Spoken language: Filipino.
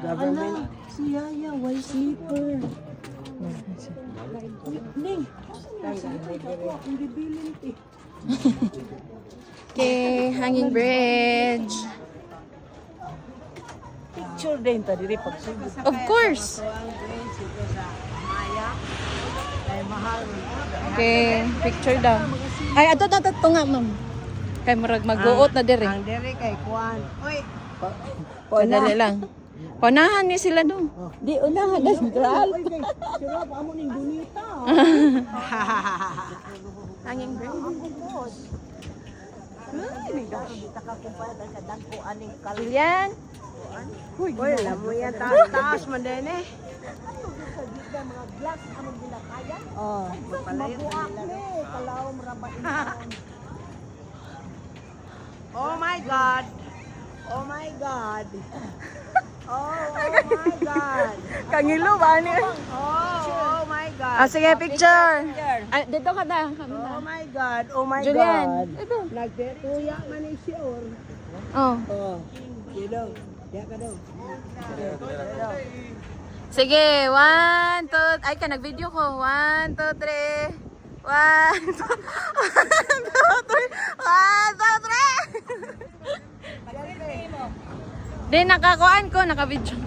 Government. Si Yaya, white sleeper. Ning, hindi bilin eh. Okay, hanging bridge. Picture din ta diri pag subo. Of course. Okay, picture daw. Ay, ato nga, ma'am. Kay murag mag-uot na diri. Ang dere kay Kuan. Oy. Padali lang. Paunahan ni sila doon. Di unahan das gral. Sira pa mo ning dunita. Hanging bridge. Kita ka kumpara sa dagko aning kal. Julian. Uy, lamo yan taas man din eh. Mga glass among ginakayan. Oh, mapalayo Buak ni kalawom rabat. Oh my God. Oh my God. Oh my God. Kangilo ba ni? Oh my God. Ah, sige, picture. Ah, dito ka da. Oh my God. Oh my Julian. God. Ito. Nagtetuya man ni siyor. Oh. Oh. Dito. Diya ka daw. Sige, 1, 2, ay ka nag-video ko. 1, 2, 3. 1, 2, 3. 1, 2, 3. Di, nakakuan ko, naka-video.